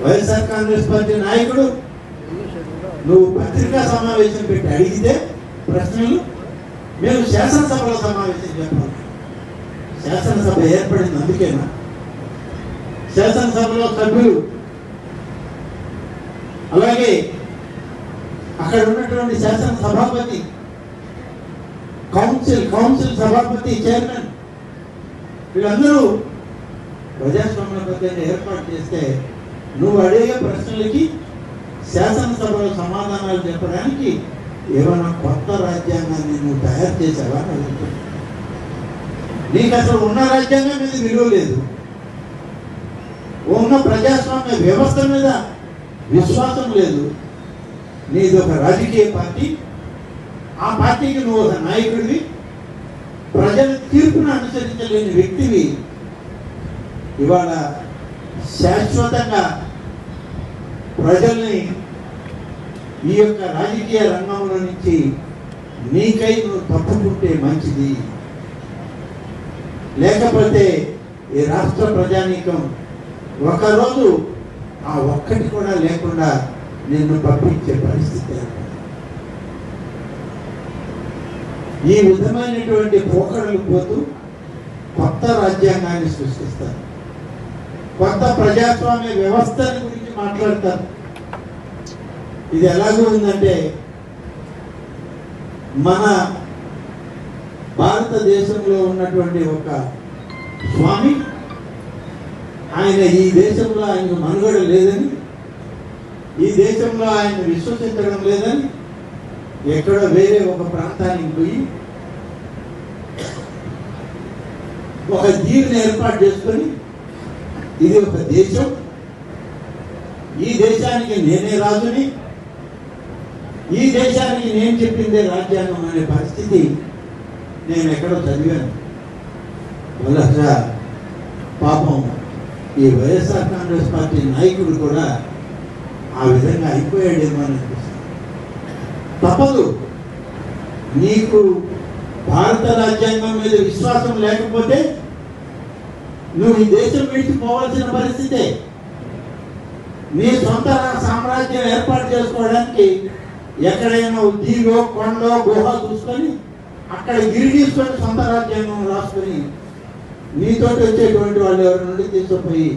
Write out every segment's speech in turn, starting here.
YSR Congress party నాయకుడు నువ్వు పత్రికా సమావేశం పెట్టి అడిగితే ప్రశ్నలు మేము శాసనసభలో సమావేశం చెప్పాలి. శాసనసభ ఏర్పడింది అందుకేనా? శాసనసభలో సభ్యులు అలాగే అక్కడ ఉన్నటువంటి శాసన సభాపతి, కౌన్సిల్ సభాపతి, చైర్మన్ వీళ్ళందరూ ప్రజాస్వామ్యబద్ధంగా ఏర్పాటు చేస్తే నువ్వు అడిగే ప్రశ్నలకి శాసనసభలో సమాధానాలు చెప్పడానికి ఏమైనా కొత్త రాజ్యాంగాన్ని నువ్వు తయారు చేసావా అని అడుగుతున్నా. నీకు అసలు ఉన్న రాజ్యాంగం మీద విలువ లేదు, ఉన్న ప్రజాస్వామ్య వ్యవస్థ మీద విశ్వాసం లేదు. నీది ఒక రాజకీయ పార్టీ, ఆ పార్టీకి నువ్వు ఒక నాయకుడివి, ప్రజల తీర్పును అనుసరించలేని వ్యక్తివి. ఇవాళ శాశ్వతంగా ప్రజల్ని ఈ యొక్క రాజకీయ రంగంలో నుంచి నీకై నువ్వు తప్పుకుంటే మంచిది, లేకపోతే ఈ రాష్ట్ర ప్రజానీకం ఒకరోజు ఆ ఒక్కటి కూడా లేకుండా నిన్ను పంపించే పరిస్థితి. ఈ విధమైనటువంటి పోకడలు పోతూ కొత్త రాజ్యాంగాన్ని సృష్టిస్తారు, కొత్త ప్రజాస్వామ్య వ్యవస్థల గురించి మాట్లాడతారు. ఇది ఎలాగో ఉందంటే మన భారతదేశంలో ఉన్నటువంటి ఒక స్వామి, ఆయన ఈ దేశంలో ఆయనకు మనుగడ లేదని, ఈ దేశంలో ఆయన విశ్వసించడం లేదని ఎక్కడో వేరే ఒక ప్రాంతానికి పోయి ఒక దీవిని ఏర్పాటు చేసుకొని ఇది ఒక దేశం, ఈ దేశానికి నేనే రాజుని, ఈ దేశానికి నేను చెప్పిందే రాజ్యాంగం అనే పరిస్థితి నేను ఎక్కడో చదివాను. బహుశా పాపం ఈ వైఎస్ఆర్ కాంగ్రెస్ పార్టీ నాయకుడు కూడా ఆ విధంగా అయిపోయాడేమో అని అనిపిస్తుంది. తప్పదు, నీకు భారత రాజ్యాంగం మీద విశ్వాసం లేకపోతే నువ్వు ఈ దేశం విడిచిపోవాల్సిన పరిస్థితే. నీ సొంత సామ్రాజ్యం ఏర్పాటు చేసుకోవడానికి ఎక్కడైనా దీవో కొండో గుహ చూసుకొని అక్కడ గిరిగీసుకొని సొంత రాజ్యాంగం రాసుకొని నీతోటి వచ్చేటువంటి వాళ్ళు ఎవరి నుండి తీసుకుపోయి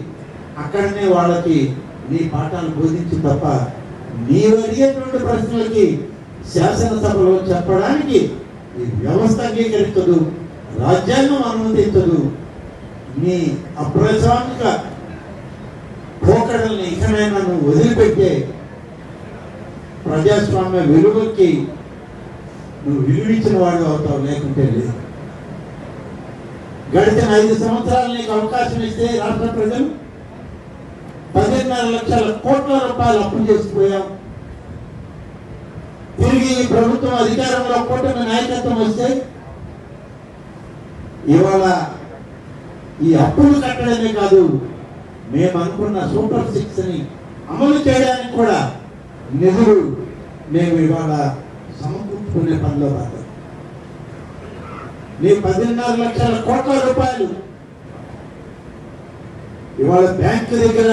అక్కడనే వాళ్ళకి నీ పాఠాలు బోధించి తప్ప నీవు అడిగేటువంటి ప్రశ్నలకి శాసనసభలో చెప్పడానికి ఈ వ్యవస్థ అంగీకరించదు, రాజ్యాంగం అనుమతించదు. నీ అప్రజామిక పోకడల్ని ఇకనైనా నువ్వు వదిలిపెట్టే ప్రజాస్వామ్య విలువకి నువ్వు విలువించిన వాడు అవుతావు, లేకుంటే లేదు. గడిచిన 5 సంవత్సరాలు నీకు అవకాశం ఇస్తే రాష్ట్ర ప్రజలు 10.5 లక్షల కోట్ల రూపాయలు అప్పు చేసిపోయాం. తిరిగి ఈ ప్రభుత్వం అధికారంలో కూటమి నాయకత్వం వస్తే ఇవాళ ఈ అప్పులు కట్టడమే కాదు, మేము అనుకున్న సూపర్ 6 ని అమలు చేయడానికి కూడా నిధులు మేము ఇవాళ సమకూర్చుకునే పనిలో పడ్డాం. నీ 10.5 లక్షల కోట్ల రూపాయలు ఇవాళ బ్యాంకు దగ్గర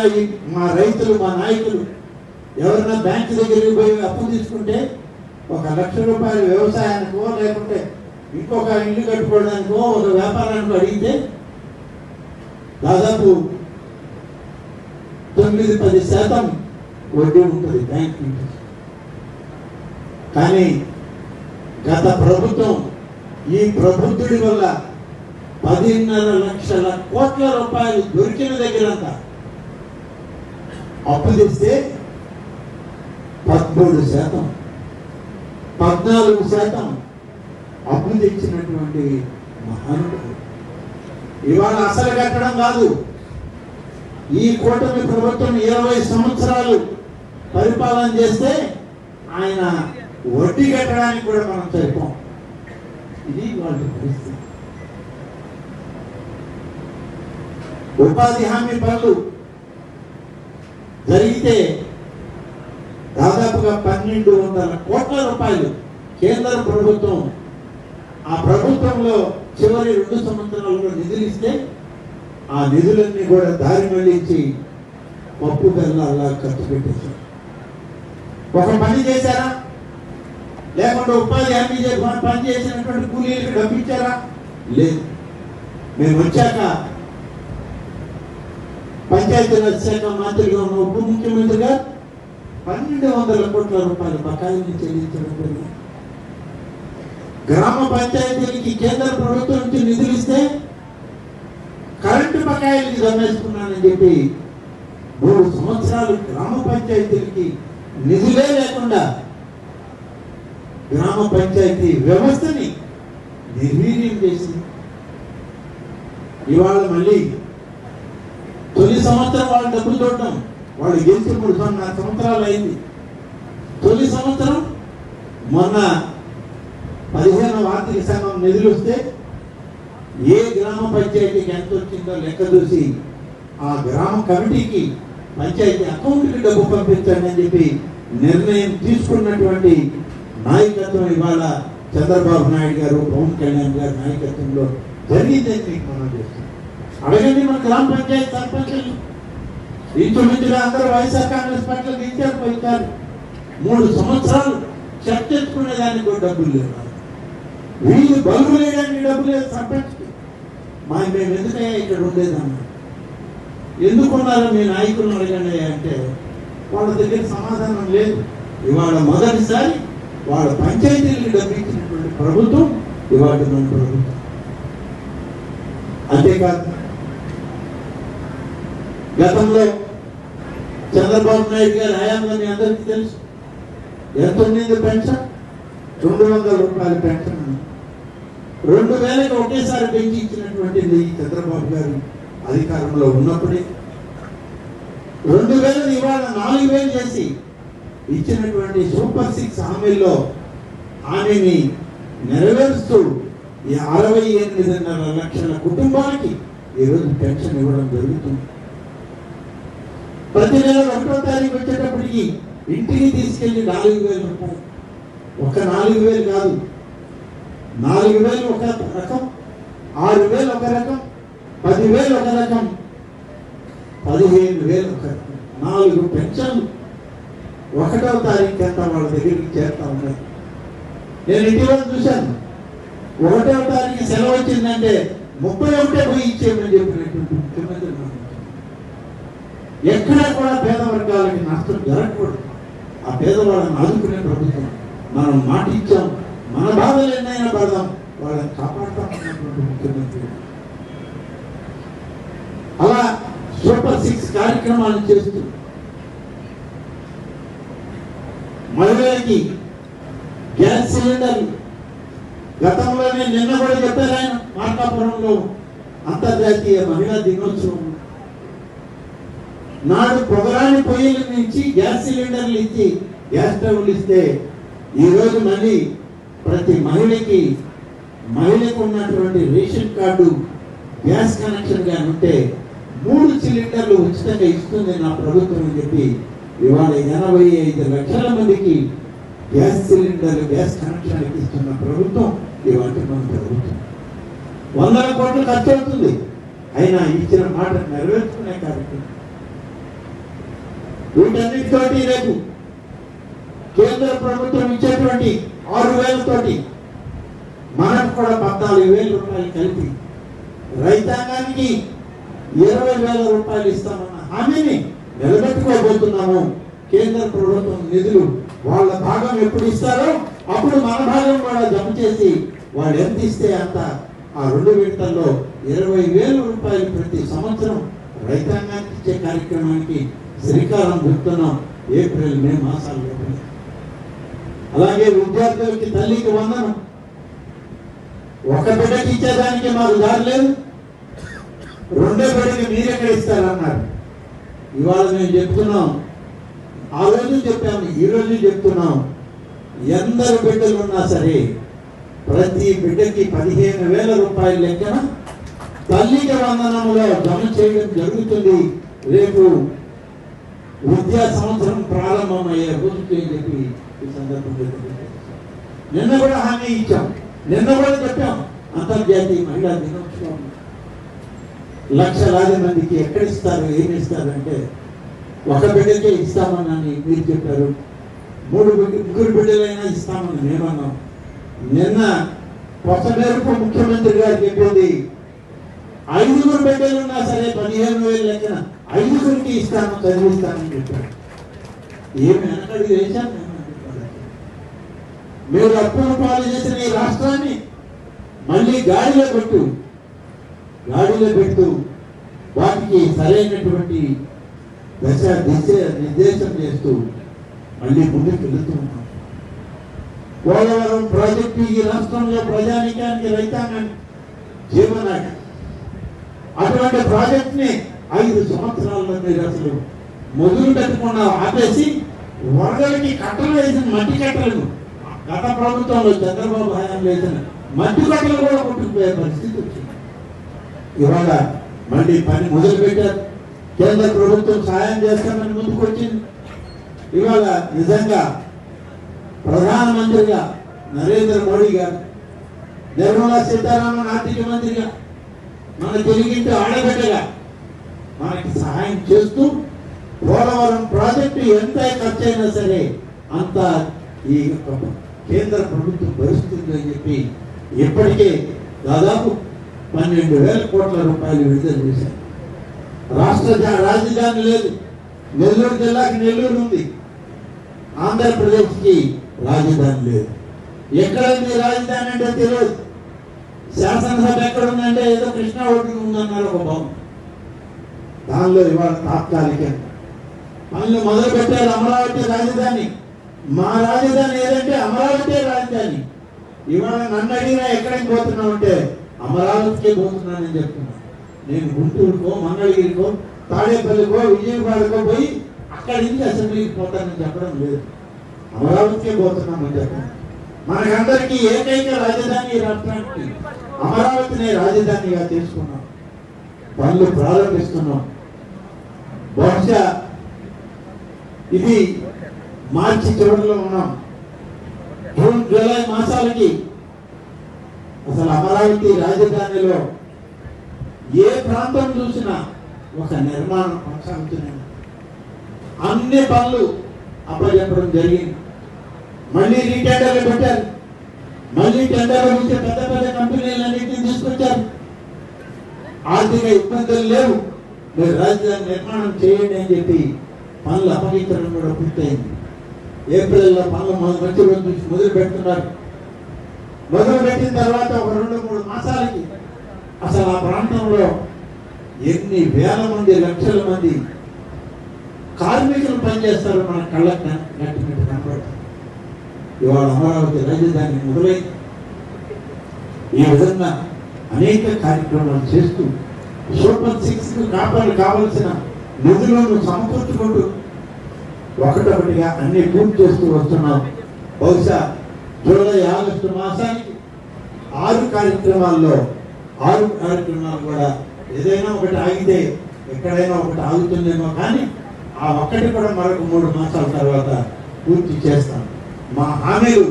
మా రైతులు, మా నాయకులు ఎవరైనా బ్యాంకు దగ్గరికి పోయి అప్పు తీసుకుంటే 1 లక్ష రూపాయలు వ్యవసాయానికో లేకుంటే ఇంకొక ఇల్లు కట్టుకోవడానికో ఒక వ్యాపారానికో అడిగితే దాదాపు 9-10% వడ్డీ ఉంటుంది బ్యాంక్ నుంచి. కానీ గత ప్రభుత్వం ఈ ప్రబుద్ధుడి వల్ల 10.5 లక్షల కోట్ల రూపాయలు దొరికిన దగ్గరంతా అప్పు తెస్తే 13%, 14% అప్పు తెచ్చినటువంటి మహానుడు ఇవాళ అసలు కట్టడం కాదు. ఈ కూటమి ప్రభుత్వం 20 సంవత్సరాలు పరిపాలన చేస్తే ఆయన వడ్డీ కట్టడానికి కూడా మనం సరిపోం. ఇది వాళ్ళ పరిస్థితి. ఉపాధి హామీ పనులు జరిగితే దాదాపుగా 1200 కోట్ల రూపాయలు కేంద్ర ప్రభుత్వం ఆ ప్రభుత్వంలో చివరి 2 సంవత్సరాల్లో నిధులు ఇస్తే ఆ నిధులన్నీ కూడా దారి మళ్లించి పప్పు బెల్లాల్లా ఖర్చు పెట్టేశారు. ఒక పని చేశారా? లేకుంటే ఉపాధి హామీ పని చేసినటువంటి కూలీలకు డబ్బు ఇచ్చారా? లేదు. మేము వచ్చాక పంచాయతీరాజ్ శాఖ మంత్రిగా ఉన్న ఉప ముఖ్యమంత్రిగా 1200 కోట్ల రూపాయల బకాయిల్ని చెల్లించడం జరిగింది. గ్రామ పంచాయతీలకి కేంద్ర ప్రభుత్వం నుంచి నిధులు ఇస్తే కరెంటు బకాయిలకి జమేసుకున్నానని చెప్పి 3 సంవత్సరాలు గ్రామ పంచాయతీలకి నిధులే లేకుండా గ్రామ పంచాయతీ వ్యవస్థని నిర్వీర్యం చేసింది. ఇవాళ మళ్ళీ తొలి సంవత్సరం వాళ్ళు డబ్బులు చూడటం, వాళ్ళు గెలిచి 3 సంవత్సరాలు అయింది. తొలి సంవత్సరం మొన్న 15వ ఆర్థిక సంఘం నిధులు వస్తే ఏ గ్రామ పంచాయతీకి ఎంత వచ్చిందో లెక్క చూసి ఆ గ్రామ కమిటీకి పంచాయతీ అకౌంట్కి డబ్బు పంపించండి అని చెప్పి నిర్ణయం తీసుకున్నటువంటి నాయకత్వం ఇవాళ చంద్రబాబు నాయుడు గారు, పవన్ కళ్యాణ్ గారి నాయకత్వంలో జరిగిందని మీకు మనం చేస్తాం. అడగండి మన గ్రామ పంచాయతీ సర్పంచులు ఇంచుమించుగా అందరూ వైఎస్ఆర్ కాంగ్రెస్ పార్టీలో దించారు పోయిస్తారు. 3 సంవత్సరాలు చెక్ తెచ్చుకునే దానికి కూడా డబ్బులు లేవు. వీళ్ళు బలుగు లేడానికి డబ్బు లేదు సర్పంచ్కి. మేము ఎందుకయ్యా ఇక్కడ ఉండేదన్నా, ఎందుకున్నారో మీ నాయకులను అడగండి అంటే వాళ్ళ దగ్గర సమాధానం లేదు. ఇవాళ మొదటిసారి వాళ్ళ పంచాయతీలకు డబ్బు ఇచ్చినటువంటి ప్రభుత్వం ఇవాళ మన ప్రభుత్వం. అంతేకాదు, గతంలో చంద్రబాబు నాయుడు గారి హయాంలో మీ అందరికీ తెలుసు ఎంత ఉండింది పెన్షన్. 200 రూపాయల పెన్షన్ 2000కి ఒకేసారి పెంచి ఇచ్చినటువంటిది చంద్రబాబు గారు అధికారంలో ఉన్నప్పుడే. 2000 ఇవాళ 4000 చేసి ఇచ్చినటువంటి సూపర్ 6 హామీల్లో హామీని నెరవేరుస్తూ 68.5 లక్షల కుటుంబాలకి ఈరోజు పెన్షన్ ఇవ్వడం జరుగుతుంది. ప్రతి నెల 1వ తారీఖు వచ్చేటప్పటికి ఇంటికి తీసుకెళ్లి 4,000 రూపాయలు. ఒక 4,000 కాదు, 4,000 ఒక రకం, 6,000 ఒక రకం, 10,000 ఒక రకం, 15,000 ఒక రకం. 4 పెన్షన్లు 1వ తారీఖు అంతా వాళ్ళ దగ్గరికి చేరుతా ఉన్నాయి. నేను ఇటీవల చూశాను, 1వ తారీఖు సెలవు వచ్చిందంటే 31 పోయి ఇచ్చేయమని చెప్పినటువంటి ముఖ్యమంత్రి. ఎక్కడా కూడా పేద వర్గాలకి నష్టం జరగకూడదు. ఆ పేదవాళ్ళని ఆదుకునే ప్రభుత్వం. మనం మాట ఇచ్చాం, మన బాధలు ఎన్నైనా పడదాం, వాళ్ళని కాపాడుతామన్నటువంటి ముఖ్యమంత్రి. అలా సూపర్ 6 కార్యక్రమాలు చేస్తూ మహిళలకి గ్యాస్ సిలిండర్లు గతంలోనే నిన్న కూడా చెప్పారు ఆయన మార్కాపురంలో అంతర్జాతీయ మహిళా దినోత్సవం నాడు పొగరాని పొయ్యిల నుంచి గ్యాస్ సిలిండర్లు ఇచ్చి గ్యాస్ స్టవ్లు ఇస్తే ఈరోజు మళ్ళీ ప్రతి మహిళకు ఉన్నటువంటి రేషన్ కార్డు గ్యాస్ కనెక్షన్ గా ఉంటే 3 సిలిండర్లు ఉచితంగా ఇస్తుంది నా ప్రభుత్వం అని చెప్పి ఇవాళ 85 లక్షల మందికి గ్యాస్ సిలిండర్లు గ్యాస్ కనెక్షన్ ఇస్తున్న ప్రభుత్వం ఇవాళ మన ప్రభుత్వం. 100 కోట్లు ఖర్చు అవుతుంది, అయినా ఇచ్చిన మాట నెరవేర్చుకునే కార్యక్రమం. వీటన్నిటితోటి రేపు కేంద్ర ప్రభుత్వం ఇచ్చేటువంటి 6,000 తోటి మనకు కూడా 14,000 రూపాయలు కలిపి రైతాంగానికి 20,000 రూపాయలు ఇస్తామన్న హామీని నిలబెట్టుకోబోతున్నాము. కేంద్ర ప్రభుత్వం నిధులు వాళ్ళ భాగం ఎప్పుడు ఇస్తారో అప్పుడు మన భాగం కూడా జమ చేసి వాళ్ళు ఎంత ఇస్తే అంత ఆ 2 విడతల్లో 20,000 రూపాయలు ప్రతి సంవత్సరం రైతాంగానికి ఇచ్చే కార్యక్రమానికి శ్రీకారం చుడుతున్నాం ఏప్రిల్ మే మాసాల్లో. అలాగే విద్యార్థులకి తల్లికి వందనం. ఒక బిడ్డకి ఇచ్చేదానికి మాకు దారి లేదు, 2వ బిడ్డకి మీరెక్కడ ఇస్తారన్నారు. ఇవాళ మేము చెప్తున్నాం, ఆ రోజు చెప్పాము, ఈ రోజు చెప్తున్నాం, ఎందరు బిడ్డలు ఉన్నా సరే ప్రతి బిడ్డకి 15,000 రూపాయల లెక్కన తల్లికి వందనంలో జమ చేయడం జరుగుతుంది రేపు విద్యా సంవత్సరం ప్రారంభమయ్యే రోజుకి అని చెప్పి ఈ సందర్భంగా నిన్న కూడా హామీ ఇచ్చాం. నిన్న కూడా చెప్పాం, అంతర్జాతీయ మహిళా దినోత్సవం లక్షలాది మందికి ఎక్కడిస్తారు, ఏమి ఇస్తారంటే ఒక బిడ్డకే ఇస్తామని మీరు చెప్పారు, ముగ్గురు బిడ్డలైనా ఇస్తామని మేమన్నాం. నిన్న కొత్త మేరకు ముఖ్యమంత్రి గారు చెప్పింది 5 బిడ్డలున్నా సరే 15,000 లెక్కన 5 ఇస్తాను, చదివిస్తానని చెప్పారు. ఏమి వెనకడికి వేశాను. మీరు అప్పుల పాలు చేసిన ఈ రాష్ట్రాన్ని మళ్ళీ గాడిలో పెట్టు వాటికి సరైనటువంటి దిశ నిర్దేశం చేస్తూ మళ్ళీ ముందుకు వెళుతూ ఉన్నాం. పోలవరం ప్రాజెక్టు ఈ రాష్ట్రంలో ప్రజానికానికి రైతాంగానికి జీవనాడి. అటువంటి ప్రాజెక్ట్ని 5 సంవత్సరాల్లో మీరు అసలు మొదలు పెట్టకుండా ఆపేసి వరదలకి కట్టలు వేసిన మట్టి కట్టలను గత ప్రభుత్వంలో చంద్రబాబు హయాం వేసిన మట్టి కట్టలు కూడా కొట్టుకుపోయే పరిస్థితి వచ్చింది. ఇవాళ మళ్ళీ పని మొదలు పెట్టారు. కేంద్ర ప్రభుత్వం సహాయం చేస్తామని ముందుకు వచ్చింది. ఇవాళ నిజంగా ప్రధానమంత్రిగా నరేంద్ర మోడీ గారు, నిర్మలా సీతారామన్ ఆర్థిక మంత్రిగా, మన తెలుగింటి ఆడబిడ్డగా మనకి సహాయం చేస్తూ పోలవరం ప్రాజెక్టు ఎంత ఖర్చు అయినా సరే అంత ఈ కేంద్ర ప్రభుత్వం భరిస్తుంది అని చెప్పి ఇప్పటికే దాదాపు 12,000 కోట్ల రూపాయలు విడుదల చేశారు. రాష్ట్ర రాజధాని లేదు. నెల్లూరు జిల్లాకి నెల్లూరు ఉంది, ఆంధ్రప్రదేశ్కి రాజధాని లేదు. ఎక్కడుంది రాజధాని అంటే తెలియదు. శాసనసభ ఎక్కడుందంటే ఏదో కృష్ణా ఒడ్డున ఉందన్నారు ఒక భవనం. దానిలో ఇవాళ తాత్కాలిక పనులు మొదలు పెట్టారు. అమరావతి రాజధాని, మా రాజధాని ఏదంటే అమరావతి రాజధాని. ఇవాళ నన్ను అడిగినా ఎక్కడికి పోతున్నావు అంటే అమరావతికే పోతున్నానని చెప్తున్నాను. నేను గుంటూరుకో, మంగళగిరికో, తాడేపల్లికో, విజయవాడకో పోయి అక్కడి నుంచి అసెంబ్లీకి పోతానని చెప్పడం లేదు. అమరావతికే పోతున్నామని చెప్పాను. మనకందరికీ ఏకైక రాజధాని రాష్ట్రానికి అమరావతిని రాజధానిగా తీసుకున్నాం. పనులు ప్రారంభిస్తున్నాం. బహుశా ఇది మార్చి చివరిలో ఉన్నాం. జూన్ జూలై మాసాలకి అసలు అమరావతి రాజధానిలో ఏ ప్రాంతం చూసినా ఒక నిర్మాణం కొనసాగుతున్నాయి. అన్ని పనులు అప్పచెప్పడం జరిగింది. మళ్ళీ రీటెండర్లు పెట్టారు. మళ్ళీ టెండర్ల నుంచి పెద్ద పెద్ద కంపెనీలన్నింటినీ తీసుకొచ్చారు. ఆర్థిక ఇబ్బందులు లేవు, మీరు రాజధాని నిర్మాణం చేయండి అని చెప్పి పనులు అప్పగించడం కూడా పూర్తయింది. ఏప్రిల్లో పనులు మంచి రోజు నుంచి మొదలు పెడుతున్నారు. మొదలు పెట్టిన తర్వాత ఒక 2-3 మాసాలకి అసలు ఆ ప్రాంతంలో ఎన్ని వేల మంది, లక్షల మంది కార్మికులు పనిచేస్తారు మన కళ్ళకు నట్టినట్టు కనబడుతుంది. ఇవాళ అమరావతి రాజధాని మొదలైంది. ఈ విధంగా అనేక కార్యక్రమాలు చేస్తూ సూపర్ 6కు కావలసిన నిధులను సమకూర్చుకుంటూ ఒకటొకటిగా అన్ని పూర్తి చేస్తూ వస్తున్నాం. బహుశా జూలై, ఆగస్టు మాసానికి 6 కార్యక్రమాలు కూడా ఏదైనా ఒకటి ఆగితే ఎక్కడైనా ఒకటి ఆగుతుందేమో, కానీ ఆ ఒక్కటి కూడా మరొక 3 మాసాల తర్వాత పూర్తి చేస్తాం. మా హామీలు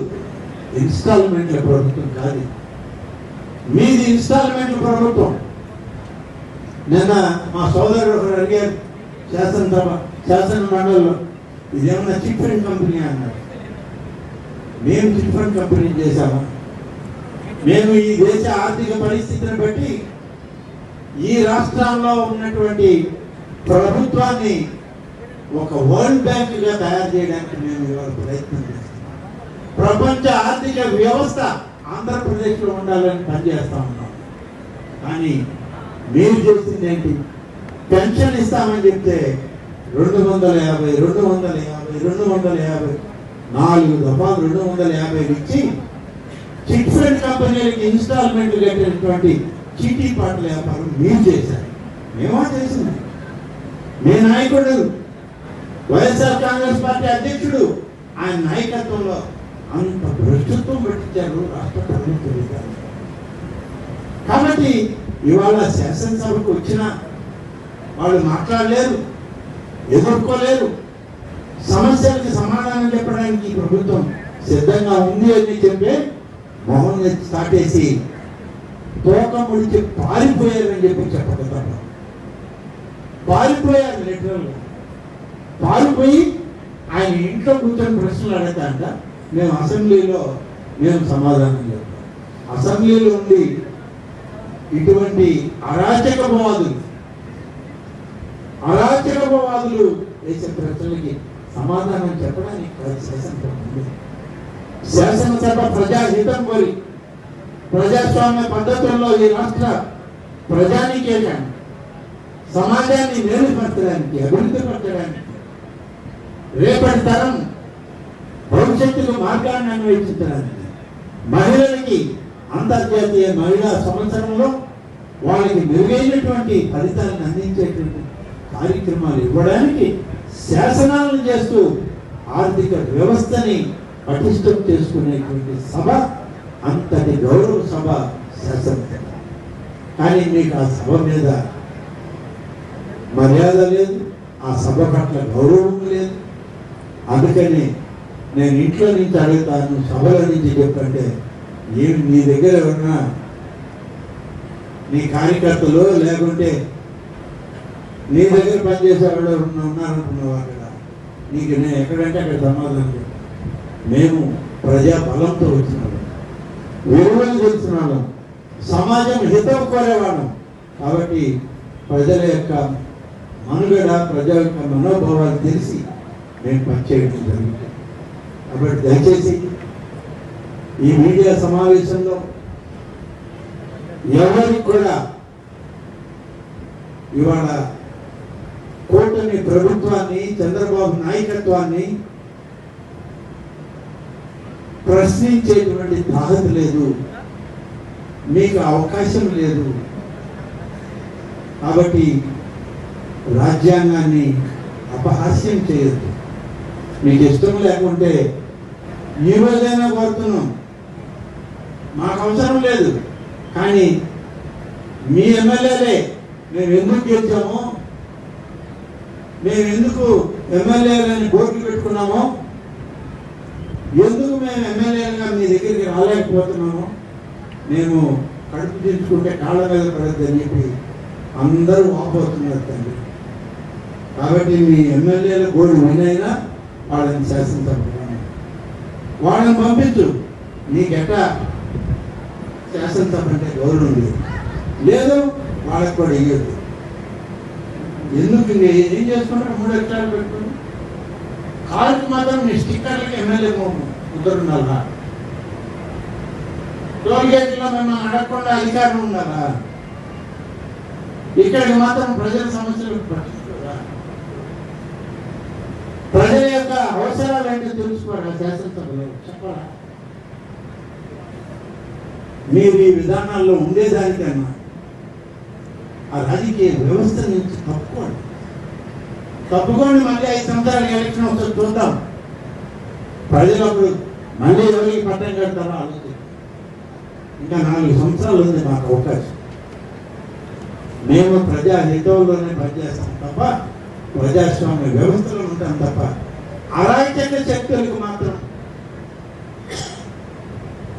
ఇన్స్టాల్మెంట్ల ప్రభుత్వం కాదు, మీది ఇన్స్టాల్మెంట్ల ప్రభుత్వం. నిన్న మా సోదరుడు ఒకరు అడిగారు శాసన మండలిలో, ఇదేమన్నా చిట్ ఫండ్ కంపెనీ అన్నారు. మేము చిట్ ఫండ్ కంపెనీ చేశామా? మేము ఈ దేశ ఆర్థిక పరిస్థితిని బట్టి ఈ రాష్ట్రాల్లో ఉన్నటువంటి ప్రభుత్వాన్ని ఒక వరల్డ్ బ్యాంక్గా తయారు చేయడానికి మేము ఇవాళ ప్రయత్నం చేస్తాం. ప్రపంచ ఆర్థిక వ్యవస్థ ఆంధ్రప్రదేశ్లో ఉండాలని పనిచేస్తా ఉన్నాం. కానీ మీరు చేసింది ఏంటి? పెన్షన్ ఇస్తామని చెప్తే 250 4 దఫాలు 250 ఇచ్చి చిట్ ఫండ్ కంపెనీలకి ఇన్స్టాల్మెంట్ కట్టేటువంటి చీటీ పాటల వ్యాపారం మీరు చేశారు. మేమా చేసింది? మీ నాయకుడు వైఎస్ఆర్ కాంగ్రెస్ పార్టీ అధ్యక్షుడు, ఆయన నాయకత్వంలో అంత భ్రష్టత్వం పెట్టించారు రాష్ట్ర ప్రభుత్వం. కాబట్టి ఇవాళ శాసనసభకు వచ్చిన వాళ్ళు మాట్లాడలేరు, ఎదుర్కోలేరు. సమస్యలకు సమాధానం చెప్పడానికి ఈ ప్రభుత్వం సిద్ధంగా ఉంది అని చెప్పే మొహం స్టార్టేసి తోక ముడిచి పారిపోయారని చెప్పి చెప్పగలుగుతారు. పారిపోయారు లిటరల్గా. పారిపోయి ఆయన ఇంట్లో కూర్చొని ప్రశ్నలు అడగతాంట. మేము అసెంబ్లీలో సమాధానం చెప్పాం. అసెంబ్లీలో ఉండి ఇటువంటి అరాచకవాదులు వేసే ప్రశ్నలకి సమాధానం చెప్పడానికి శాసనసభ ప్రజాహితం కోరి ప్రజాస్వామ్య పద్ధతుల్లో ఈ రాష్ట్ర ప్రజానీకేశాన్ని సమాజాన్ని మేలుపరచడానికి, అభివృద్ధి పరచడానికి, రేపటి తరం భవిష్యత్తుకు మార్గాన్ని అన్వేషించడానికి, మహిళలకి అంతర్జాతీయ మహిళా సంవత్సరంలో వాళ్ళకి మెరుగైనటువంటి ఫలితాలను అందించేటువంటి కార్యక్రమాలు ఇవ్వడానికి శాసనాలను చేస్తూ ఆర్థిక వ్యవస్థని పటిష్టం చేసుకునేటువంటి సభ, అంతటి గౌరవ సభ శాసనసభ. కానీ మీకు ఆ సభ మీద మర్యాద లేదు, ఆ సభ పట్ల గౌరవం లేదు. అందుకని నేను ఇంట్లో నుంచి అడుగుతాను, సభల నుంచి చెప్పంటే ఏమి నీ దగ్గర ఎవరన్నా నీ కార్యకర్తలు లేకుంటే నీ దగ్గర పనిచేసేవాళ్ళు ఉన్నారనుకున్నావు అక్కడ, నీకు నేను ఎక్కడంటే అక్కడ సమాధానం చెప్పాను. మేము ప్రజా బలంతో వచ్చిన వాళ్ళం, విలువలు తెలిసిన వాళ్ళం, సమాజం హితం కోరేవాళ్ళం. కాబట్టి ప్రజల యొక్క మనుగడ, ప్రజల యొక్క మనోభావాలు తెలిసి నేను పనిచేయడం జరుగుతుంది. కాబట్టి దయచేసి ఈ మీడియా సమావేశంలో ఎవరికి కూడా ఇవాళ కూటమి ప్రభుత్వాన్ని, చంద్రబాబు నాయకత్వాన్ని ప్రశ్నించేటువంటి తాహత లేదు, మీకు అవకాశం లేదు. కాబట్టి రాజ్యాంగాన్ని అపహాస్యం చేయొద్దు. మీకు ఇష్టం లేకుంటే ఈ రోజైనా కోరుతున్నాం, మాకు అవసరం లేదు. కానీ మీ ఎమ్మెల్యేలే మేము ఎందుకు గెలిచామో, మేము ఎందుకు ఎమ్మెల్యేలని బోర్డు పెట్టుకున్నామో, ఎందుకు మేము ఎమ్మెల్యేలుగా మీ దగ్గరికి రాలేకపోతున్నామో, మేము కడుపు తీర్చుకుంటే కాళ్ళ మీద పడద్దని చెప్పి అందరూ వాపోతున్నారు తండ్రి. కాబట్టి మీ ఎమ్మెల్యేల గోడు వినైనా వాళ్ళని శాసనసభ వాళ్ళని పంపించు. నీకెట్టా శాసనసభ అంటే గౌరవం లేదు, వాళ్ళకి కూడా ఇయ్యద్దు. ఎందుకు ఏం చేసుకుంటారు? 3 ఎకరాలు పెట్టుకుని కాళ్ళకి మాత్రం నీ స్టిక్కర్లకి ఎమ్మెల్యే కుదరుండాలా? టోల్గేట్లో మిమ్మల్ని అడగకుండా అధికారం ఉండాలా? ఇక్కడికి మాత్రం ప్రజల సమస్యలు పట్టించుకోరా? ప్రజల యొక్క అవసరాలు ఏంటో తెలుసుకోరా? శాసనసభలో చెప్పరా? మీరు ఈ విధానాల్లో ఉండేదానికన్నా ఆ రాజకీయ వ్యవస్థ నుంచి తప్పుకోండి. మళ్ళీ 5 సంవత్సరాలు ఎలక్షన్ ఒకసారి చూద్దాం. ప్రజలప్పుడు మళ్ళీ ఎవరికి పట్టం కడతారో ఆలోచన. ఇంకా 4 సంవత్సరాలు ఉంది మాకు అవకాశం. మేము ప్రజా హితంలోనే పనిచేస్తాం తప్ప, ప్రజాస్వామ్య వ్యవస్థలో ఉంటాం తప్ప, అరాచక శక్తులకు మాత్రం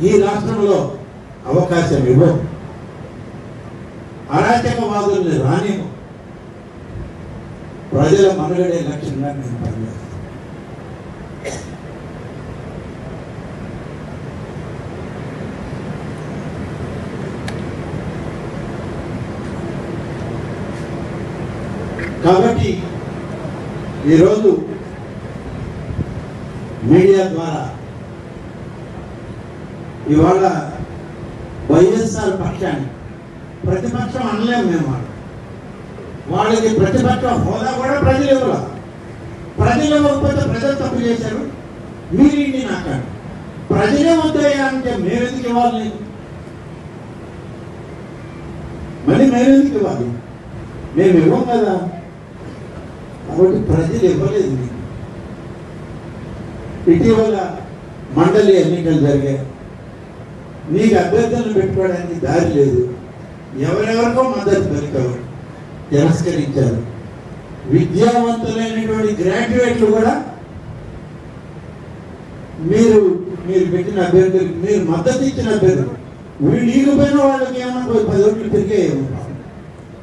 ఈ రాష్ట్రంలో అవకాశం ఇవ్వం. అరాచకవాదుల్ని రానివ్వం. ప్రజల మనుగడే లక్ష్యంగా నేను పనిచేస్తాను. కాబట్టి ఈరోజు మీడియా ద్వారా ఇవాళ వైఎస్ఆర్ పక్షాన్ని ప్రతిపక్షం అనలేము. మేము వాళ్ళకి ప్రతిపక్ష హోదా కూడా ప్రజలు ఇవ్వాలి. ప్రజలు ఇవ్వకపోతే ప్రజలు తప్పు చేశారు, మీరు ఇంటి నాకండి. ప్రజలే వద్దయ్యా అంటే మేమెందుకు ఇవ్వాలి? మళ్ళీ మేమెందుకు ఇవ్వాలి? మేము ఇవ్వం కదా. కాబట్టి ప్రజలు ఇవ్వలేదు మీకు. ఇటీవల మండలి ఎన్నికలు జరిగాయి. నీకు అభ్యర్థులను పెట్టుకోవడానికి దారి లేదు. ఎవరెవరికో మద్దతు పలికారు, తిరస్కరించారు. విద్యావంతులైనటువంటి గ్రాడ్యుయేట్లు కూడా మీరు పెట్టిన అభ్యర్థులకు, మీరు మద్దతు ఇచ్చిన అభ్యర్థులు, వీళ్ళు ఈగిపోయిన వాళ్ళకి ఏమన్నా 10 ఓట్లు తిరిగేమో.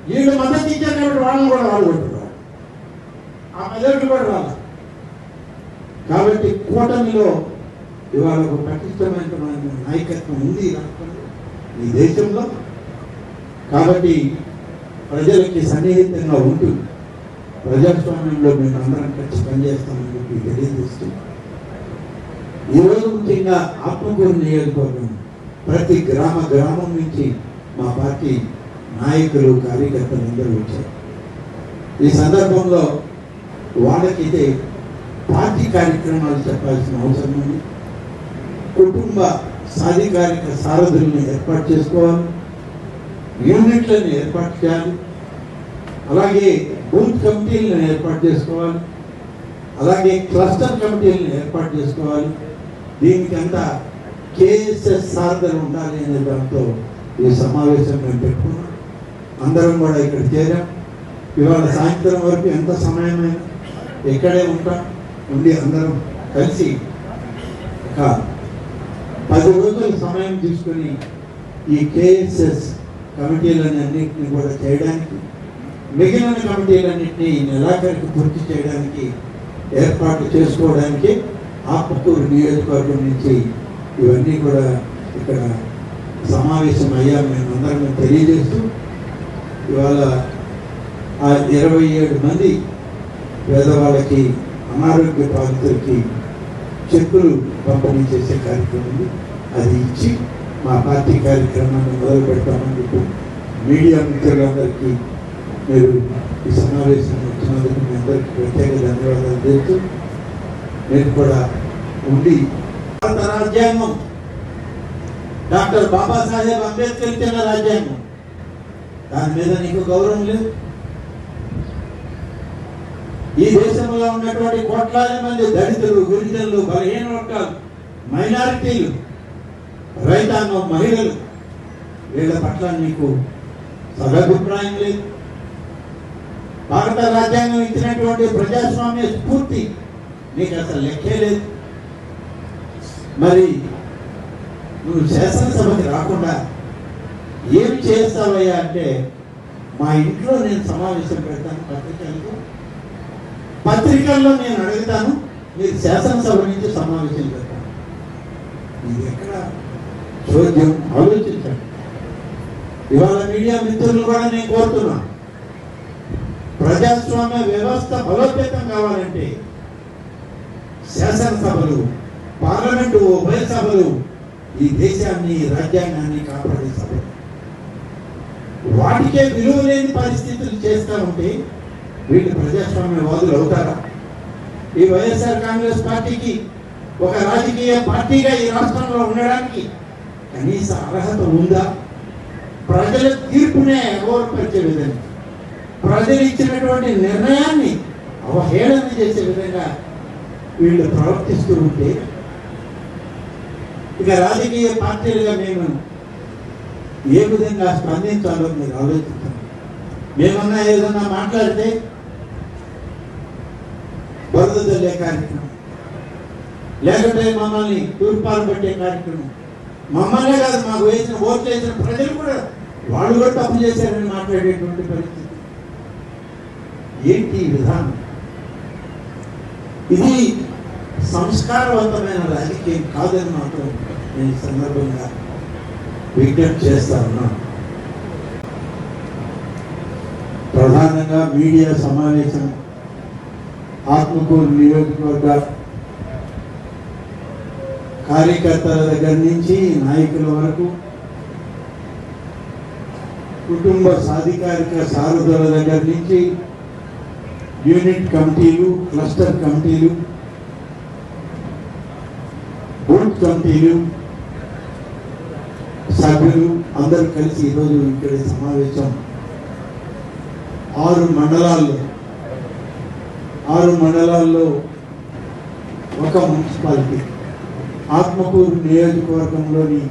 వీళ్ళు మద్దతు ఇచ్చారు కాబట్టి వాళ్ళని కూడా వాళ్ళు కొట్టుకోవాలి. ఆ మెజారిటీ కూడా రాలి. కాబట్టి కూటమిలో ఇవాళ ఒక పటిష్టమైన నాయకత్వం ఉంది ఈ రాష్ట్రంలో, ఈ దేశంలో. కాబట్టి ప్రజలకి సన్నిహితంగా ఉంటూ ప్రజాస్వామ్యంలో మేము అందరం కలిసి పనిచేస్తామని చెప్పి తెలియజేస్తూ, ఈరోజు ముఖ్యంగా ఆత్మకూరు నియోజకవర్గం ప్రతి గ్రామం నుంచి మా పార్టీ నాయకులు కార్యకర్తలు అందరూ వచ్చారు. ఈ సందర్భంలో వాళ్ళకైతే పార్టీ కార్యక్రమాలు చెప్పాల్సిన అవసరం ఉంది. కుటుంబ సాధికారిక సారథులను ఏర్పాటు చేసుకోవాలి, యూనిట్లను ఏర్పాటు చేయాలి, అలాగే బూత్ కమిటీలను ఏర్పాటు చేసుకోవాలి, అలాగే క్లస్టర్ కమిటీలను ఏర్పాటు చేసుకోవాలి. దీనికి అంతా కేఎస్ఎస్ సారథులు ఉండాలి అనే దాంతో ఈ సమావేశం మేము పెట్టుకున్నాం. అందరం కూడా ఇక్కడ చేరాం. ఇవాళ సాయంత్రం వరకు ఎంత సమయమైనా ఇక్కడే ఉంటాం, ఉండి అందరం కలిసి ఒక 10 రోజుల సమయం తీసుకొని ఈ కేఎస్ఎస్ కమిటీలన్నింటినీ కూడా చేయడానికి, మిగిలిన కమిటీలన్నింటినీ నెలాఖరికి పూర్తి చేయడానికి ఏర్పాటు చేసుకోవడానికి ఆత్మకూరు నియోజకవర్గం నుంచి ఇవన్నీ కూడా ఇక్కడ సమావేశం అయ్యా మేము అందరం తెలియజేస్తూ, ఇవాళ ఆ 27 మంది పేదవాళ్ళకి, అనారోగ్య బాధితులకి చెక్కులు పంపిణీ చేసే కార్యక్రమం ఉంది. అది ఇచ్చి మా పార్టీ కార్యక్రమాన్ని మొదలు పెడతామని చెప్పి మీడియా మిత్రులందరికీ మీరు ఈ సమావేశం వచ్చినందుకు మీ అందరికీ ప్రత్యేక ధన్యవాదాలు చేస్తూ, నేను కూడా ఉండి భారత రాజ్యాంగం డాక్టర్ బాబాసాహెబ్ అంబేద్కర్ ఇచ్చిన రాజ్యాంగం, దాని మీద నీకు గౌరవం లేదు. ఈ దేశంలో ఉన్నటువంటి కోట్లాది మంది దళితులు, గిరిజనులు, బలహీన వర్గాలు, మైనారిటీలు, రైతాంగం, మహిళలు, వీళ్ళ పట్ల నీకు సదభిప్రాయం లేదు. భారత రాజ్యాంగం ఇచ్చినటువంటి ప్రజాస్వామ్య స్ఫూర్తి నీకు అసలు లెక్కే లేదు. మరి నువ్వు శాసనసభకి రాకుండా ఏమి చేస్తావయ్యా అంటే, మా ఇంట్లో నేను సమావేశం పెడతాను, పత్రికల్లో నేను అడుగుతాను, మీరు శాసనసభ నుంచి సమావేశం పెడతాను. ఇది ఎక్కడ చోద్యం? ఆలోచించండి. ఇవాళ మీడియా మిత్రులు కూడా నేను కోరుతున్నాను, ప్రజాస్వామ్య వ్యవస్థ బలోపేతం కావాలంటే శాసనసభలు, పార్లమెంటు, ఉభయ సభలు ఈ దేశాన్ని, రాజ్యాంగాన్ని కాపాడే సభలు. వాటికే విలువ లేని పరిస్థితులు చేస్తూ ఉంటే వీళ్ళు ప్రజాస్వామ్యవాదులు అవుతారా? ఈ వైఎస్ఆర్ కాంగ్రెస్ పార్టీకి ఒక రాజకీయ పార్టీగా ఈ రాష్ట్రంలో ఉండడానికి కనీస అర్హత ఉందా? ప్రజల తీర్పునే అగౌరవపరిచే విధంగా, ప్రజలు ఇచ్చినటువంటి నిర్ణయాన్ని అవహేళన చేసే విధంగా వీళ్ళు ప్రవర్తిస్తూ ఉంటే ఇక రాజకీయ పార్టీలుగా మేము ఏ విధంగా స్పందించాలో మీరు ఆలోచించండి. మేమన్నా ఏదన్నా మాట్లాడితే బరుదు చల్లే కార్యక్రమం, లేకపోతే మమ్మల్ని తూర్పాలు పెట్టే కార్యక్రమం, మమ్మల్నే కాదు మాకు వేసిన ఓట్లు వేసిన ప్రజలు కూడా వాళ్ళు కూడా తప్పు చేశారని మాట్లాడేటువంటి పరిస్థితి. ఏంటి విధానం? ఇది సంస్కారవంతమైన రాజకీయం కాదని మాత్రం నేను ఈ సందర్భంగా విజ్ఞప్తి చేస్తా ఉన్నాను. ప్రధానంగా మీడియా సమావేశం ఆత్మకూరు నియోజకవర్గ కార్యకర్తల దగ్గర నుంచి నాయకుల వరకు, కుటుంబ సాధికారిక సారథుల దగ్గర నుంచి యూనిట్ కమిటీలు, క్లస్టర్ కమిటీలు, బూత్ కమిటీలు, సభ్యులు అందరూ కలిసి ఈరోజు ఇక్కడ సమావేశం 6 మండలాల్లో ఒక మున్సిపాలిటీ, ఆత్మకూరు నియోజకవర్గంలోని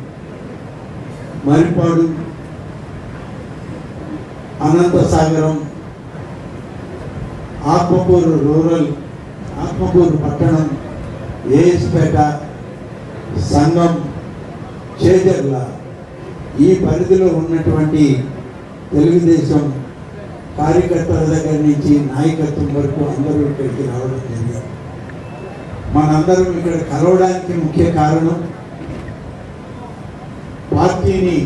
మరిపాడు, అనంతసాగరం, ఆత్మకూరు రూరల్, ఆత్మకూరు పట్టణం, ఏఎస్పేట, సంగం, చేజర్ల, ఈ పరిధిలో ఉన్నటువంటి తెలుగుదేశం కార్యకర్తల దగ్గర నుంచి నాయకత్వం వరకు అందరూ ఇక్కడికి రావడం జరిగింది. మనందరం ఇక్కడ కలవడానికి ముఖ్య కారణం పార్టీని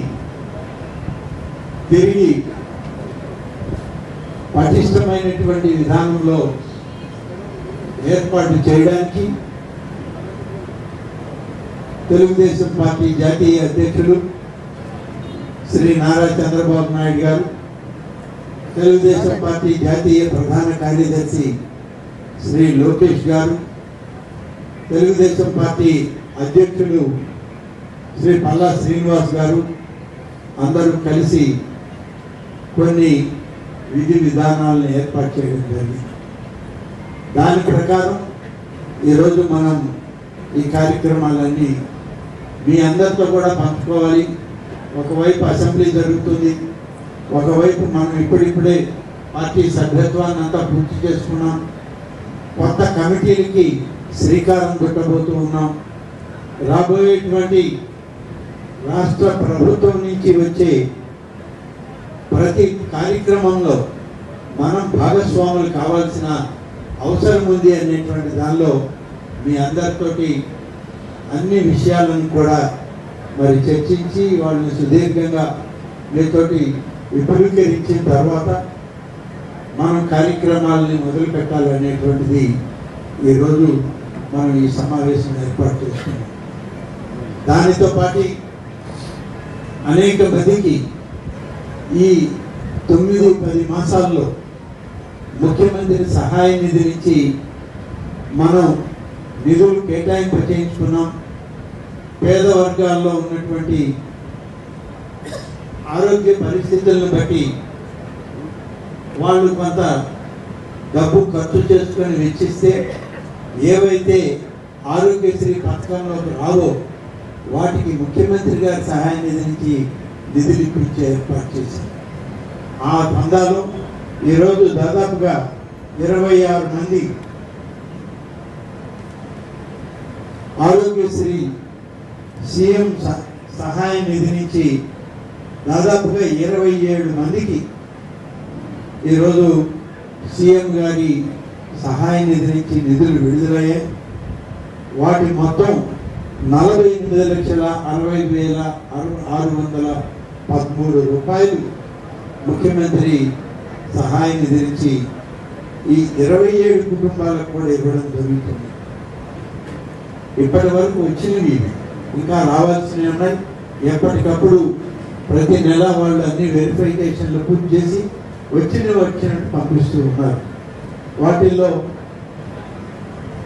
తిరిగి పటిష్టమైనటువంటి విధానంలో ఏర్పాటు చేయడానికి తెలుగుదేశం పార్టీ జాతీయ అధ్యక్షులు శ్రీ నారా చంద్రబాబు నాయుడు గారు, తెలుగుదేశం పార్టీ జాతీయ ప్రధాన కార్యదర్శి శ్రీ లోకేష్ గారు, తెలుగుదేశం పార్టీ అధ్యక్షులు శ్రీ పల్లా శ్రీనివాస్ గారు అందరూ కలిసి కొన్ని విధి విధానాలను ఏర్పాటు చేయడం జరిగింది. దాని ప్రకారం ఈరోజు మనం ఈ కార్యక్రమాలన్నీ మీ అందరితో కూడా పంచుకోవాలి. ఒకవైపు అసెంబ్లీ జరుగుతుంది, ఒకవైపు మనం ఇప్పుడిప్పుడే పార్టీ సభ్యత్వాన్ని అంతా పూర్తి చేసుకున్నాం, కొత్త కమిటీలకి శ్రీకారం చుట్టబోతూ ఉన్నాం. రాబోయేటువంటి రాష్ట్ర ప్రభుత్వం నుంచి వచ్చే ప్రతి కార్యక్రమంలో మనం భాగస్వాములు కావాల్సిన అవసరం ఉంది అనేటువంటి దానిలో మీ అందరితోటి అన్ని విషయాలను కూడా మరి చర్చించి వాళ్ళని సుదీర్ఘంగా మీతోటి విపులీకరించిన తర్వాత మనం కార్యక్రమాలని మొదలు పెట్టాలనేటువంటిది ఈరోజు మనం ఈ సమావేశం ఏర్పాటు చేస్తున్నాం. దానితో పాటు అనేక మందికి ఈ 9-10 మాసాల్లో ముఖ్యమంత్రి సహాయ నిధి నుంచి మనం నిధులు కేటాయింపు చేయించుకున్నాం. పేద వర్గాల్లో ఉన్నటువంటి ఆరోగ్య పరిస్థితులను బట్టి వాళ్ళు కొంత డబ్బు ఖర్చు చేసుకొని వెచ్చిస్తే ఏవైతే ఆరోగ్యశ్రీ పథకంలోకి రావో వాటికి ముఖ్యమంత్రి గారి సహాయ నిధి నుంచి నిధులు ఇప్పించే ఏర్పాటు చేశారు. ఆ దందాలో ఈరోజు దాదాపుగా 26 మంది ఆరోగ్యశ్రీ సీఎం సహాయ నిధి నుంచి దాదాపుగా 27 మందికి ఈరోజు సీఎం గారి సహాయ నిధి నుంచి నిధులు విడుదలయ్యాయి. వాటి మొత్తం 48,60,613 రూపాయలు ముఖ్యమంత్రి సహాయ నిధి నుంచి ఈ 27 కుటుంబాలకు కూడా ఇవ్వడం జరుగుతుంది. ఇప్పటి వరకు వచ్చినవి ఇంకా రావాల్సినవి ఉన్నాయి. ఎప్పటికప్పుడు ప్రతి నెల వాళ్ళు అన్ని వెరిఫికేషన్లు పూర్తి చేసి వచ్చినట్టు పంపిస్తూ ఉన్నారు. వాటిల్లో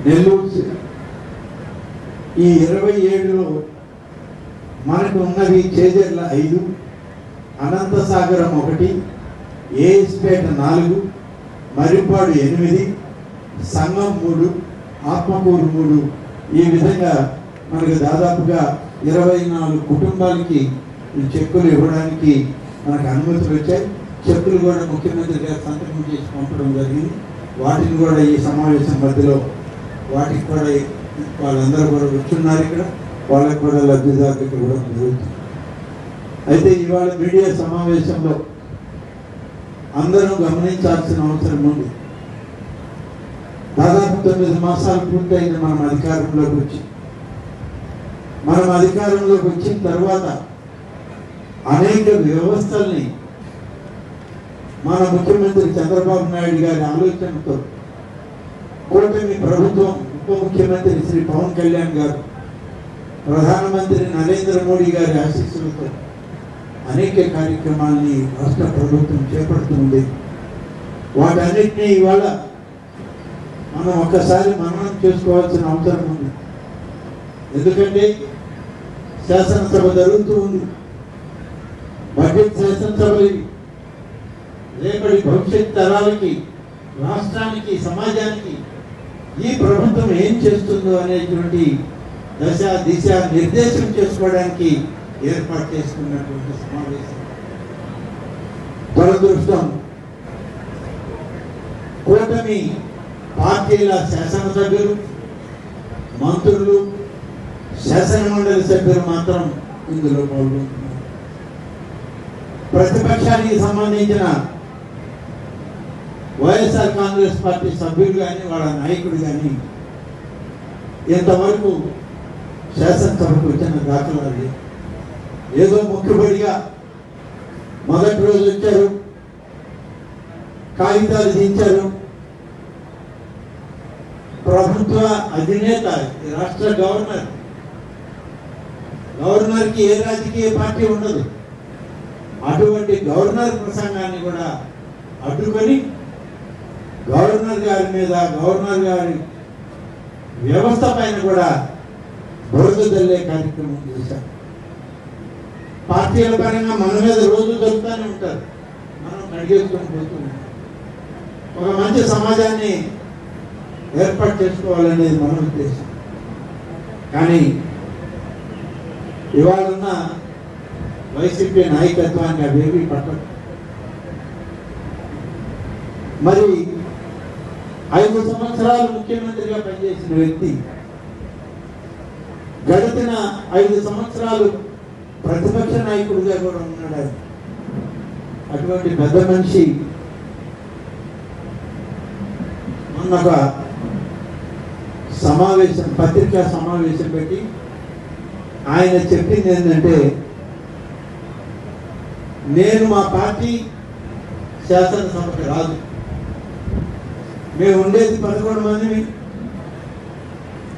నెల్లూరు ఈ 27లో మనకు ఉన్నవి చేజర్ల 5, అనంతసాగరం 1, ఏఎస్పేట 4, మరిపాడు 8, సంగం 3, ఆత్మకూరు 3. ఈ విధంగా మనకు దాదాపుగా 24 కుటుంబాలకి ఈ చెక్కులు ఇవ్వడానికి మనకు అనుమతులు వచ్చాయి. చెక్కులు కూడా ముఖ్యమంత్రి గారు సంతకం చేసి పంపడం జరిగింది. వాటిని కూడా ఈ సమావేశం మధ్యలో వాటికి కూడా వాళ్ళందరూ కూడా వచ్చున్నారు. ఇక్కడ వాళ్ళకి కూడా లబ్ధిదారులకు ఇవ్వడం జరుగుతుంది. అయితే ఇవాళ మీడియా సమావేశంలో అందరూ గమనించాల్సిన అవసరం ఉంది. దాదాపు 9 మాసాలు పూర్తయింది మనం అధికారంలోకి వచ్చి. మనం అధికారంలోకి వచ్చిన తర్వాత అనేక వ్యవస్థల్ని మన ముఖ్యమంత్రి చంద్రబాబు నాయుడు గారి ఆలోచనతో కూటమి ప్రభుత్వం, ఉప ముఖ్యమంత్రి శ్రీ పవన్ కళ్యాణ్ గారు, ప్రధానమంత్రి నరేంద్ర మోడీ గారి ఆశీస్సులతో అనేక కార్యక్రమాలని రాష్ట్ర ప్రభుత్వం చేపడుతుంది. వాటన్నిటినీ ఇవాళ మనం ఒక్కసారి మననం చేసుకోవాల్సిన అవసరం ఉంది. ఎందుకంటే శాసనసభ జరుగుతూ ఉంది. బడ్జెట్ శాసనసభలు రేపటి భవిష్యత్ తరాలకి, రాష్ట్రానికి, సమాజానికి ఈ ప్రభుత్వం ఏం చేస్తుందో అనేటువంటి దశ దిశ నిర్దేశం చేసుకోవడానికి ఏర్పాటు చేసుకున్నటువంటి సమావేశం. దురదృష్టం, కూటమి పార్టీల శాసనసభ్యులు, మంత్రులు, శాసనమండలి సభ్యులు మాత్రం ఇందులో పాల్గొంటున్నారు. ప్రతిపక్షానికి సంబంధించిన వైఎస్ఆర్ కాంగ్రెస్ పార్టీ సభ్యుడు కానీ వాళ్ళ నాయకుడు కానీ ఇంతవరకు శాసనసభకు వచ్చిన దాఖలాలు ఏదో ముఖ్యపడిగా మొదటి రోజు వచ్చారు, కాగితాలు దించారు. ప్రభుత్వ అధినేత రాష్ట్ర గవర్నర్కి ఏ రాజకీయ పార్టీ ఉండదు. అటువంటి గవర్నర్ ప్రసంగాన్ని కూడా అడ్డుకొని గవర్నర్ గారి మీద, గవర్నర్ గారి వ్యవస్థ పైన కూడా బురద జల్లే కార్యక్రమం చేశారు. పార్టీల పరంగా మన మీద రోజు జరుగుతూనే ఉంటారు, మనం కడిగేసుకొని పోతూ ఉంటాం. ఒక మంచి సమాజాన్ని ఏర్పాటు చేసుకోవాలనేది మన ఉద్దేశం. కానీ ఇవాళ ఉన్న వైసీపీ నాయకత్వాన్ని అవేవి పట్టదు. మరి 5 సంవత్సరాలు ముఖ్యమంత్రిగా పనిచేసిన వ్యక్తి గడిచిన 5 సంవత్సరాలు ప్రతిపక్ష నాయకుడిగా కూడా ఉన్నాడు. అటువంటి పెద్ద మనిషి మొన్న ఒక సమావేశం, పత్రికా సమావేశం పెట్టి ఆయన చెప్పింది ఏంటంటే, నేను మా పార్టీ శాసనసభకు రాదు, మేము ఉండేది 11 మందిని,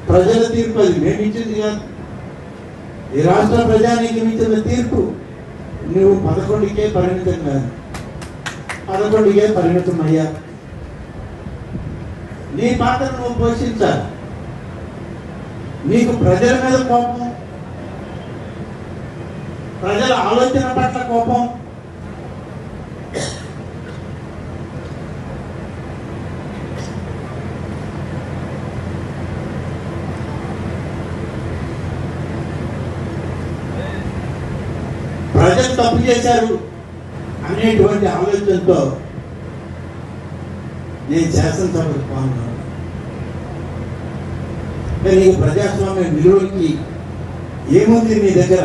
ప్రజల తీర్పు అది మేము ఇచ్చింది కాదు, ఈ రాష్ట్ర ప్రజానికి ఇచ్చిన తీర్పు నువ్వు 11కే పరిమితం కాదు, 11కే పరిమితం అయ్యా, నీ పాత్ర నువ్వు పోషించాలి. నీకు ప్రజల మీద కోపం, ప్రజల ఆలోచన పట్ల కోపం, ప్రజలు తప్పు చేశారు అనేటువంటి ఆలోచనతో నేను శాసనసభకు పాల్గొన్నాను. కానీ ప్రజాస్వామ్య విలువలకి ఏముంది నీ దగ్గర?